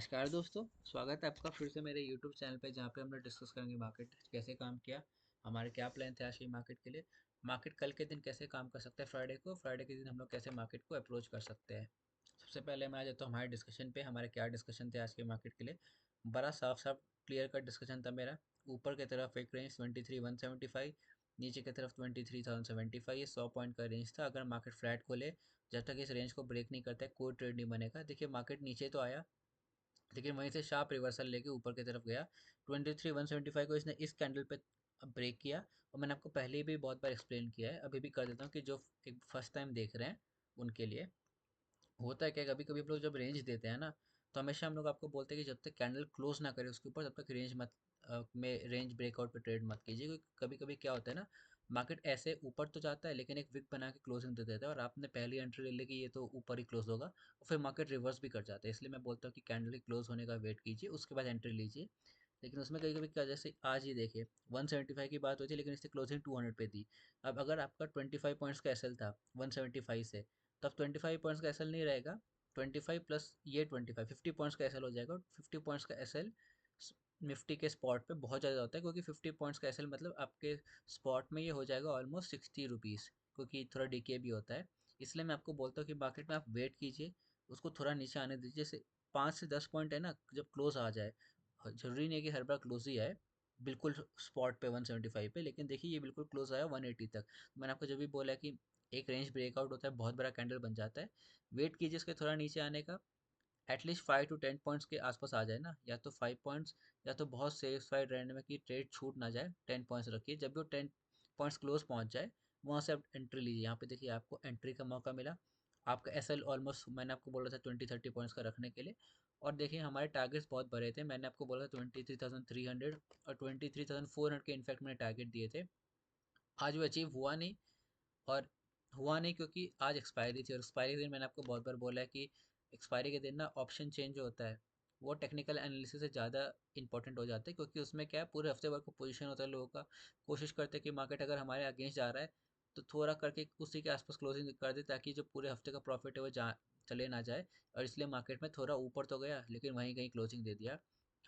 नमस्कार दोस्तों। स्वागत है आपका फिर से मेरे YouTube चैनल पे, जहाँ पे हम लोग डिस्कस करेंगे मार्केट कैसे काम किया, हमारे क्या प्लान थे आज के मार्केट के लिए, मार्केट कल के दिन कैसे काम कर सकता है, फ्राइडे के दिन हम लोग कैसे मार्केट को अप्रोच कर सकते हैं। सबसे पहले मैं आ जाता हूँ हमारे डिस्कशन पे। हमारे क्या डिस्कशन थे आज के मार्केट के लिए। बड़ा साफ साफ क्लियर कट डिस्कशन था मेरा। ऊपर की तरफ एक रेंज 23,175, नीचे की तरफ 23,075। ये 100 पॉइंट का रेंज था। अगर मार्केट फ्लैट खोले, जब तक इस रेंज को ब्रेक नहीं करता है, कोई ट्रेड नहीं बनेगा। देखिए मार्केट नीचे तो आया, लेकिन वहीं से शार्प रिवर्सल लेके ऊपर की तरफ गया। 23,175 को इसने इस कैंडल पे ब्रेक किया। और मैंने आपको पहले भी बहुत बार एक्सप्लेन किया है, अभी भी कर देता हूँ कि जो एक फर्स्ट टाइम देख रहे हैं उनके लिए। होता है क्या, कभी कभी हम लोग जब रेंज देते हैं ना, तो हमेशा हम लोग आपको बोलते हैं कि जब तक कैंडल क्लोज ना करे उसके ऊपर, तब तक रेंज मत में रेंज ब्रेकआउट पे ट्रेड मत कीजिए। क्योंकि कभी कभी क्या होता है ना, मार्केट ऐसे ऊपर तो जाता है लेकिन एक विक बना के क्लोजिंग दे देता है, और आपने पहली एंट्री ले ली कि ये तो ऊपर ही क्लोज होगा, और फिर मार्केट रिवर्स भी कर जाता है। इसलिए मैं बोलता हूँ कि कैंडल के क्लोज होने का वेट कीजिए, उसके बाद एंट्री लीजिए। लेकिन उसमें कभी कभी क्या, जैसे आज ही देखिए 175 की बात हुई थी, लेकिन इससे क्लोजिंग 200 पे थी। अब अगर आपका 25 पॉइंट्स का एसएल था 175 से, तब 25 पॉइंट्स का एसएल नहीं रहेगा। 25 प्लस ये 25, 50 पॉइंट्स का एसएल हो जाएगा। और 50 पॉइंट्स का एसएल निफ्टी के स्पॉट पे बहुत ज़्यादा होता है, क्योंकि 50 पॉइंट्स का एसएल मतलब आपके स्पॉट में ये हो जाएगा ऑलमोस्ट 60 रुपीज़, क्योंकि थोड़ा डीके भी होता है। इसलिए मैं आपको बोलता हूँ कि मार्केट में आप वेट कीजिए, उसको थोड़ा नीचे आने दीजिए। जैसे 5 से 10 पॉइंट है ना, जब क्लोज आ जाए, जरूरी नहीं है कि हर बार क्लोज ही आए बिल्कुल स्पॉट पे 175 पे, लेकिन देखिए ये बिल्कुल क्लोज आया 180 तक। मैंने आपको जब भी बोला कि एक रेंज ब्रेकआउट होता है, बहुत बड़ा कैंडल बन जाता है, वेट कीजिए इसके थोड़ा नीचे आने का। एटलीस्ट 5 to 10 पॉइंट्स के आसपास आ जाए ना, या तो 5 पॉइंट्स, या तो बहुत सेफ साइड रहने में कि ट्रेड छूट ना जाए, 10 पॉइंट्स रखिए। जब भी वो 10 पॉइंट्स क्लोज पहुंच जाए, वहां से आप एंट्री लीजिए। यहाँ पे देखिए आपको एंट्री का मौका मिला। आपका एसएल ऑलमोस्ट मैंने आपको बोला था 20-30 पॉइंट्स का रखने के लिए। और देखिए हमारे टारगेट्स बहुत बड़े थे। मैंने आपको बोला था 23,300 और 23,400 के इनफैक्ट मैंने टारगेट दिए थे। आज वो अचीव हुआ नहीं। और हुआ नहीं क्योंकि आज एक्सपायरी थी, और एक्सपायरी के दिन मैंने आपको बहुत बार बोला है कि एक्सपायरी के दिन ना ऑप्शन चेंज होता है, वो टेक्निकल एनालिसिस से ज़्यादा इंपॉर्टेंट हो जाता है। क्योंकि उसमें क्या है, पूरे हफ्ते भर को पोजीशन होता है लोगों का। कोशिश करते हैं कि मार्केट अगर हमारे अगेंस्ट जा रहा है, तो थोड़ा करके उसी के आसपास क्लोजिंग कर दे, ताकि जो पूरे हफ्ते का प्रॉफिट है वो जा चले ना जाए। और इसलिए मार्केट में थोड़ा ऊपर तो गया, लेकिन वहीं कहीं क्लोजिंग दे दिया।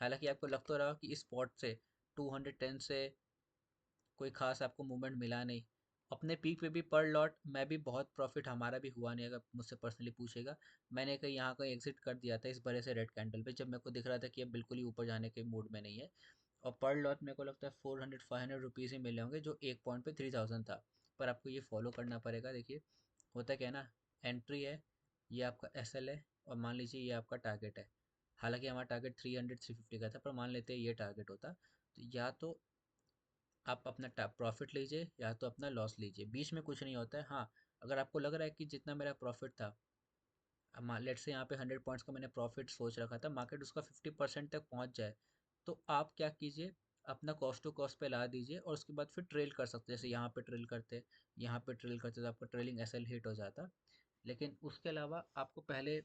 हालांकि आपको लग तो रहा कि इस स्पॉट से 210 से कोई खास आपको मूवमेंट मिला नहीं। अपने पीक पे भी पर लॉट मैं भी बहुत प्रॉफिट हमारा भी हुआ नहीं, अगर मुझसे पर्सनली पूछेगा। मैंने कहीं यहाँ कहीं एग्जिट कर दिया था इस बड़े से रेड कैंडल पे, जब मेरे को दिख रहा था कि अब बिल्कुल ही ऊपर जाने के मूड में नहीं है। और पर लॉट मेरे को लगता है 400-500 रुपीज़ ही मिले होंगे, जो एक पॉइंट पे 3000 था। पर आपको ये फॉलो करना पड़ेगा। देखिए होता क्या है ना, एंट्री है, ये आपका एस एल है, और मान लीजिए ये आपका टारगेट है। हालांकि हमारा टारगेट 300-350 का था, पर मान लेते हैं ये टारगेट होता, तो या तो आप अपना प्रॉफिट लीजिए या तो अपना लॉस लीजिए, बीच में कुछ नहीं होता है। हाँ, अगर आपको लग रहा है कि जितना मेरा प्रॉफिट था, लेट से यहाँ पे 100 पॉइंट्स का मैंने प्रॉफिट सोच रखा था, मार्केट उसका 50% तक पहुँच जाए, तो आप क्या कीजिए, अपना कॉस्ट टू कॉस्ट पे ला दीजिए, और उसके बाद फिर ट्रेल कर सकते हैं। जैसे यहाँ पे ट्रेल करते, यहाँ पे ट्रेल करते, तो आपका ट्रेलिंग एसएल हिट हो जाता। लेकिन उसके अलावा आपको पहले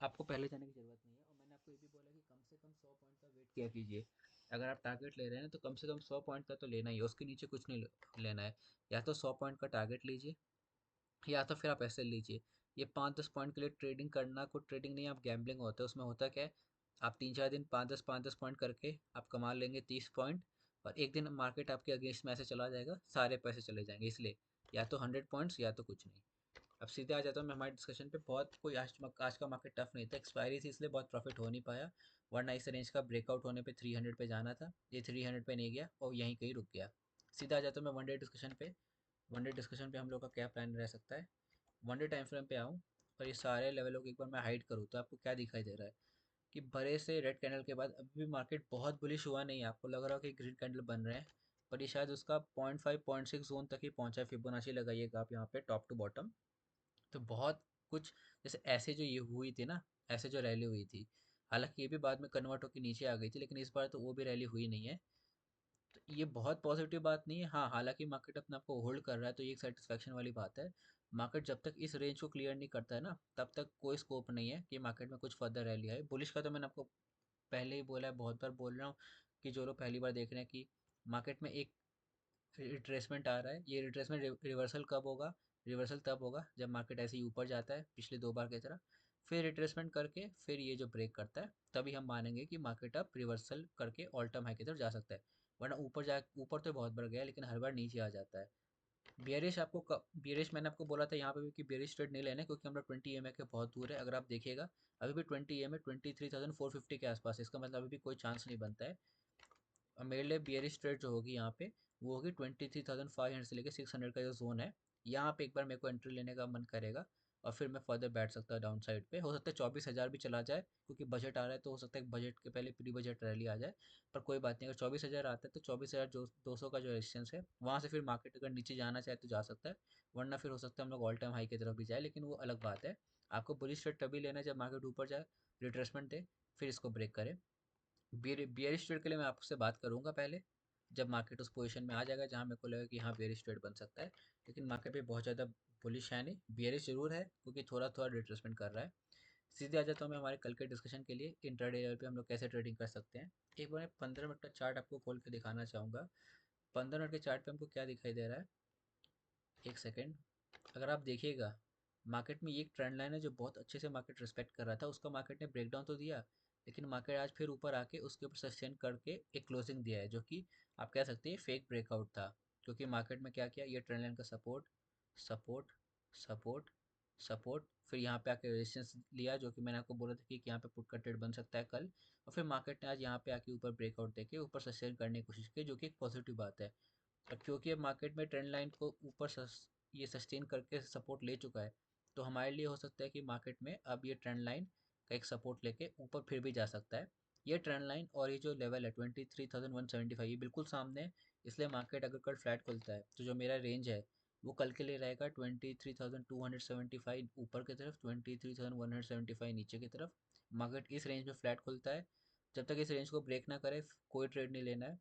जाने की ज़रूरत नहीं है। और मैंने आपको ये भी बोला कि कम से कम 100 पॉइंट का वेट किया कीजिए। अगर आप टारगेट ले रहे हैं तो कम से कम 100 पॉइंट का तो लेना ही है, उसके नीचे कुछ नहीं लेना है। या तो 100 पॉइंट का टारगेट लीजिए, या तो फिर आप ऐसे लीजिए। ये 5-10 पॉइंट के लिए ट्रेडिंग करना कोई ट्रेडिंग नहीं, आप गैम्बलिंग होता है। उसमें होता क्या है, आप 3-4 दिन 5-10 पॉइंट करके आप कमा लेंगे 30 पॉइंट, और एक दिन मार्केट आपके अगेंस्ट में ऐसे चला जाएगा, सारे पैसे चले जाएंगे। इसलिए या तो 100 पॉइंट्स या तो कुछ नहीं। अब सीधे आ जाता हूँ मैं हमारे डिस्कशन पे। बहुत कोई आज का मार्केट टफ नहीं था, एक्सपायरी थी इसलिए बहुत प्रॉफिट हो नहीं पाया, वरना इस रेंज का ब्रेकआउट होने पे 300 पे जाना था। ये 300 पे नहीं गया और यहीं कहीं रुक गया। सीधा आ जाता हूँ मैं वन डे डिस्कशन पे। वन डे डिस्कशन पे हम लोग का क्या प्लान रह सकता है। वन डे टाइम फ्रेम पे आऊँ, और ये सारे लेवलों को एक बार मैं हाइड करूँ, तो आपको क्या दिखाई दे रहा है कि बड़े से रेड कैंडल के बाद अभी भी मार्केट बहुत बुलिश हुआ नहीं है। आपको लग रहा हो कि ग्रीन कैंडल बन रहे हैं, पर ये शायद उसका 0.5 0.6 जोन तक ही पहुंचा है। फिबोनाची लगाइएगा आप यहाँ पे टॉप टू बॉटम। तो बहुत कुछ, जैसे ऐसे जो ये हुई थी ना, ऐसे जो रैली हुई थी, हालांकि ये भी बाद में कन्वर्ट होकर नीचे आ गई थी, लेकिन इस बार तो वो भी रैली हुई नहीं है। तो ये बहुत पॉजिटिव बात नहीं है। हाँ, हालांकि मार्केट अपने आप को होल्ड कर रहा है, तो ये एक सेटिस्फेक्शन वाली बात है। मार्केट जब तक इस रेंज को क्लियर नहीं करता है ना, तब तक कोई स्कोप नहीं है कि मार्केट में कुछ फर्दर रैली आए। बुलिश का तो मैंने आपको पहले ही बोला है, बहुत बार बोल रहा हूँ कि जो लोग पहली बार देख रहे हैं कि मार्केट में एक रिट्रेसमेंट आ रहा है, ये रिट्रेसमेंट रिवर्सल कब होगा, रिवर्सल तब होगा जब मार्केट ऐसे ही ऊपर जाता है, पिछले 2 बार की तरह। फिर रिट्रेसमेंट करके फिर ये जो ब्रेक करता है तभी हम मानेंगे कि मार्केट अब रिवर्सल करके ऑल टाइम हाई की तरफ जा सकता है। वरना ऊपर तो बहुत बढ़ गया लेकिन हर बार नीचे आ जाता है। बियरिश मैंने आपको बोला था यहाँ पे भी कि बियरिश ट्रेड नहीं लेना है, क्योंकि हम लोग 20 EMA के बहुत दूर है। अगर आप देखिएगा अभी भी 20 EMA 23,450 के आसपास है, इसका मतलब अभी भी कोई चांस नहीं बनता है। और मेरे लिए बियरिश ट्रेड जो होगी यहाँ पे वो होगी 23,500 से लेकर 600 का जो जोन है, यहाँ पे एक बार मेरे को एंट्री लेने का मन करेगा। और फिर मैं फर्दर बैठ सकता हूँ डाउन साइड पे। हो सकता है 24,000 भी चला जाए, क्योंकि बजट आ रहा है तो हो सकता है बजट के पहले प्री बजट रैली आ जाए। पर कोई बात नहीं, अगर 24,000 आता है तो 24,200 का जो रेजिस्टेंस है वहाँ से फिर मार्केट अगर नीचे जाना चाहे तो जा सकता है। वरना फिर हो सकता है हम लोग ऑल टाइम हाई की तरफ भी जाए, लेकिन वो अलग बात है। आपको बुलिश ट्रेड तभी लेना है जब मार्केट ऊपर जाए, रिट्रेसमेंट दे, फिर इसको ब्रेक करे। बियरिश ट्रेड के लिए मैं आपसे बात करूंगा पहले, जब मार्केट उस पोजीशन में आ जाएगा जहां मेरे को लगेगा कि हाँ बियरिश ट्रेड बन सकता है। लेकिन मार्केट पे बहुत ज़्यादा बुलिश है नहीं, बियरिश जरूर है क्योंकि थोड़ा थोड़ा रिट्रेसमेंट कर रहा है। सीधे आ जाता हूँ मैं हमारे कल के डिस्कशन के लिए, इंट्राडे लेवल पे हम लोग कैसे ट्रेडिंग कर सकते हैं। एक बार मैं 15 मिनट का चार्ट आपको खोल के दिखाना चाहूँगा। 15 मिनट के चार्ट पे हमको क्या दिखाई दे रहा है, एक सेकेंड। अगर आप देखिएगा मार्केट में ये एक ट्रेंड लाइन है जो बहुत अच्छे से मार्केट रिस्पेक्ट कर रहा था, उसका मार्केट ने ब्रेकडाउन तो दिया, लेकिन मार्केट आज फिर ऊपर आके उसके ऊपर सस्टेन करके एक क्लोजिंग दिया है, जो कि आप कह सकते हैं फेक ब्रेकआउट था। क्योंकि मार्केट में क्या किया, ये ट्रेंड लाइन का सपोर्ट, सपोर्ट, सपोर्ट, सपोर्ट, फिर यहाँ पे आके रेजिस्टेंस लिया, जो कि मैंने आपको बोला था कि यहाँ पे पुट का ट्रेड बन सकता है कल। और फिर मार्केट ने आज यहाँ पे आके ऊपर ब्रेकआउट देके ऊपर सस्टेन करने की कोशिश की, जो कि एक पॉजिटिव बात है। और क्योंकि अब मार्केट में ट्रेंड लाइन को ऊपर ये सस्टेन करके सपोर्ट ले चुका है, तो हमारे लिए हो सकता है कि मार्केट में अब ये ट्रेंड लाइन का एक सपोर्ट लेके ऊपर फिर भी जा सकता है। ये ट्रेंड लाइन और ये जो लेवल है 23,175 ये बिल्कुल सामने है। इसलिए मार्केट अगर कल फ्लैट खुलता है तो जो मेरा रेंज है वो कल के लिए रहेगा 23,275 ऊपर की तरफ, 23,175 नीचे की तरफ। मार्केट इस रेंज में फ्लैट खुलता है, जब तक इस रेंज को ब्रेक ना करे कोई ट्रेड नहीं लेना है।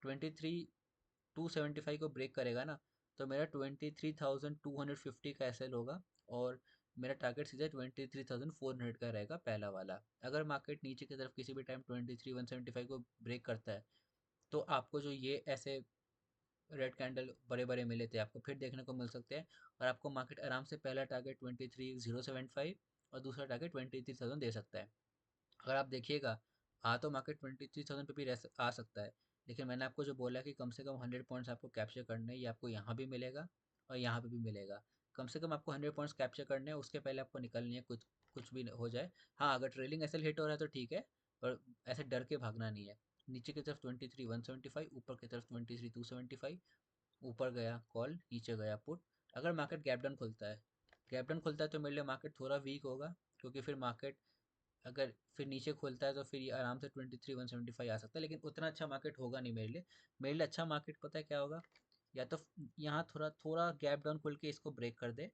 23,275 को ब्रेक करेगा ना, तो मेरा 23,250 का एसएल होगा। और मेरा टारगेट सीधा 23,400 का रहेगा पहला वाला। अगर मार्केट नीचे की तरफ किसी भी टाइम 23,175 को ब्रेक करता है, तो आपको जो ये ऐसे रेड कैंडल बड़े बड़े मिले थे आपको फिर देखने को मिल सकते हैं। और आपको मार्केट आराम से पहला टारगेट 23,075 और दूसरा टारगेट 23,000 दे सकता है। अगर आप देखिएगा आ तो मार्केट 23,000 पे भी आ सकता है, लेकिन मैंने आपको जो बोला कि कम से कम 100 पॉइंट्स आपको कैप्चर करने हैं, ये आपको यहाँ भी मिलेगा और यहाँ पे भी मिलेगा। कम से कम आपको 100 पॉइंट्स कैप्चर करने हैं, उसके पहले आपको निकलनी है, कुछ कुछ भी हो जाए। हाँ, अगर ट्रेलिंग एसएल हिट हो रहा है तो ठीक है, पर ऐसे डर के भागना नहीं है। नीचे की तरफ 23,175, ऊपर की तरफ 23,275। ऊपर गया कॉल, नीचे गया पुट। अगर मार्केट गैप डाउन खुलता है तो मेरे लिए मार्केट थोड़ा वीक होगा, क्योंकि फिर मार्केट अगर फिर नीचे खुलता है तो फिर ये आराम से 23,175 आ सकता है, लेकिन उतना अच्छा मार्केट होगा नहीं मेरे लिए। मेरे लिए अच्छा मार्केट पता है क्या होगा, या तो यहाँ थोड़ा थोड़ा गैप डाउन खुल के इसको ब्रेक कर दे,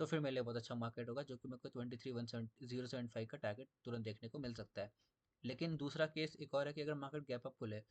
तो फिर मेरे लिए बहुत अच्छा मार्केट होगा, जो कि मेरे को 23,17075 का टारगेट तुरंत देखने को मिल सकता है। लेकिन दूसरा केस एक और है कि अगर मार्केट गैप अप खुले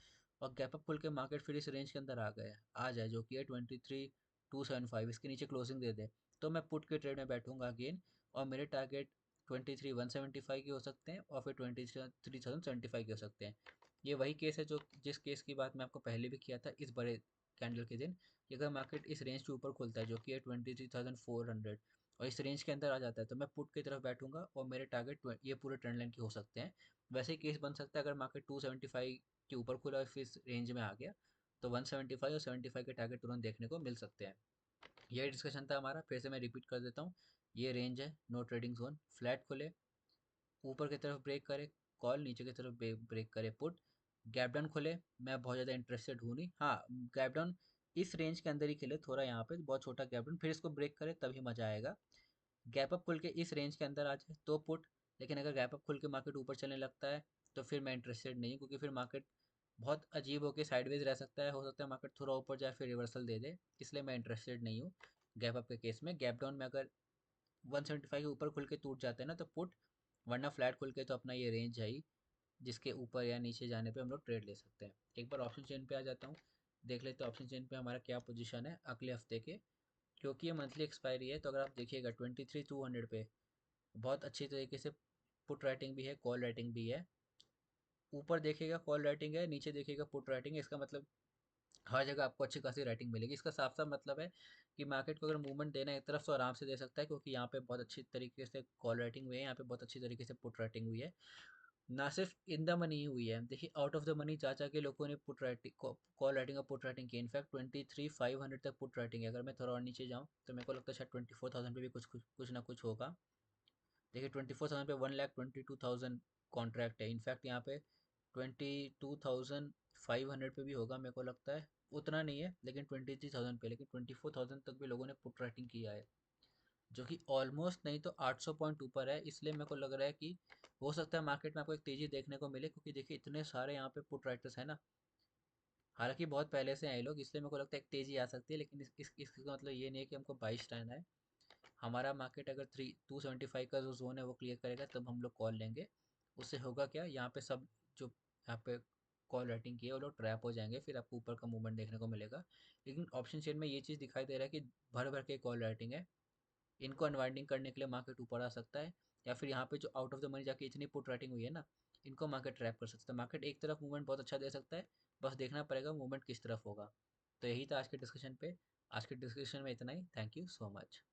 और गैप अप खुल के मार्केट फिर इस रेंज के अंदर आ जाए, जो कि है 23,275, इसके नीचे क्लोजिंग दे दे, तो मैं पुट के ट्रेड में बैठूंगा अगेन। और मेरे टारगेट 23,175 के हो सकते हैं और फिर 23,075 के हो सकते हैं। ये वही केस है जो जिस केस की बात मैं आपको पहले भी किया था इस बड़े कैंडल के दिन, कि अगर मार्केट इस रेंज के ऊपर खुलता है जो कि है 23,400 और इस रेंज के अंदर आ जाता है, तो मैं पुट की तरफ बैठूंगा और मेरे टारगेट ये पूरे ट्रेंड लाइन के हो सकते हैं। वैसे ही केस बन सकता है अगर मार्केट 275 के ऊपर खुला और फिर इस रेंज में आ गया, तो 175 और 75 के टारगेट तुरंत देखने को मिल सकते हैं। ये डिस्कशन था हमारा, फिर से मैं रिपीट कर देता हूँ। ये रेंज है नो ट्रेडिंग जोन, फ्लैट खुले, ऊपर की तरफ ब्रेक करे कॉल, नीचे की तरफ ब्रेक करे पुट, गैप डाउन खुले, मैं बहुत ज़्यादा इंटरेस्टेड हूँ नहीं। हाँ, गैप डाउन इस रेंज के अंदर ही खेले, थोड़ा यहाँ पे बहुत छोटा गैप डाउन, फिर इसको ब्रेक करे तभी मज़ा आएगा। गैप अप खुल के इस रेंज के अंदर आ जाए तो पुट। लेकिन अगर गैप अप खुल के मार्केट ऊपर चलने लगता है तो फिर मैं इंटरेस्टेड नहीं हूँ, क्योंकि फिर मार्केट बहुत अजीब होकर साइडवेज रह सकता है, हो सकता है मार्केट थोड़ा ऊपर जाए फिर रिवर्सल दे दे, इसलिए मैं इंटरेस्टेड नहीं हूँ गैप अप के केस में। गैप डाउन में अगर 175 के ऊपर खुल के टूट जाते हैं ना तो पुट, वरना फ्लैट खुल के तो अपना ये रेंज है ही, जिसके ऊपर या नीचे जाने पे हम लोग ट्रेड ले सकते हैं। एक बार ऑप्शन चेन पे आ जाता हूँ, देख लेते हैं ऑप्शन चेन पे हमारा क्या पोजीशन है अगले हफ्ते के। क्योंकि ये मंथली एक्सपायरी है तो अगर आप देखिएगा 23,200 पे बहुत अच्छी तरीके से पुट राइटिंग भी है, कॉल राइटिंग भी है। ऊपर देखिएगा कॉल राइटिंग है, नीचे देखिएगा पुट राइटिंग है, इसका मतलब हर जगह आपको अच्छी खासी रेटिंग मिलेगी। इसका साफ साफ मतलब है कि मार्केट को अगर मूवमेंट देना है एक तरफ तो आराम से दे सकता है, क्योंकि यहाँ पे बहुत अच्छी तरीके से कॉल राइटिंग हुई है, यहाँ पे बहुत अच्छी तरीके से पुट राइटिंग हुई है। ना सिर्फ इन द मनी ही हुई है, देखिए आउट ऑफ द मनी चाचा के लोगों ने पुट राइटिंग, कॉल राइटिंग और पुट राइटिंग की। इनफैक्ट 23,500 तक पुट राइटिंग है। अगर मैं थोड़ा और नीचे जाऊँ तो मेरे को लगता है शायद 24,000 पे भी कुछ ना कुछ होगा। देखिए 24,000 पे 1,22,000 कॉन्ट्रैक्ट है। इनफैक्ट यहाँ पे 22,500 पे भी होगा मेरे को लगता है। उतना नहीं है लेकिन 23,000 पे, लेकिन 24,000 तक भी लोगों ने पुट राइटिंग किया है, जो कि ऑलमोस्ट नहीं तो 800 पॉइंट ऊपर है। इसलिए मेरे को लग रहा है कि हो सकता है मार्केट में आपको एक तेजी देखने को मिले, क्योंकि देखिए इतने सारे यहाँ पे पुट राइटर्स है ना। हालांकि बहुत पहले से आए लोग, इसलिए मेरे को लगता है एक तेजी आ सकती है, लेकिन इसका मतलब ये नहीं है कि हमको 22 रहना है। हमारा मार्केट अगर 275 का जो जोन है वो क्लियर करेगा तब हम लोग कॉल लेंगे। उससे होगा क्या, यहाँ पे सब जो यहाँ पे कॉल राइटिंग की है वो लोग ट्रैप हो जाएंगे, फिर आपको ऊपर का मूवमेंट देखने को मिलेगा। लेकिन ऑप्शन चेन में ये चीज़ दिखाई दे रहा है कि भर भर के कॉल राइटिंग है। इनको अनवाइंडिंग करने के लिए मार्केट ऊपर आ सकता है, या फिर यहाँ पे जो आउट ऑफ द मनी जाके इतनी पुट राइटिंग हुई है ना, इनको मार्केट ट्रैप कर सकता है। मार्केट एक तरफ मूवमेंट बहुत अच्छा दे सकता है, बस देखना पड़ेगा मूवमेंट किस तरफ होगा। तो यही था आज के डिस्कशन पे। आज के डिस्कशन में इतना ही। Thank you so much.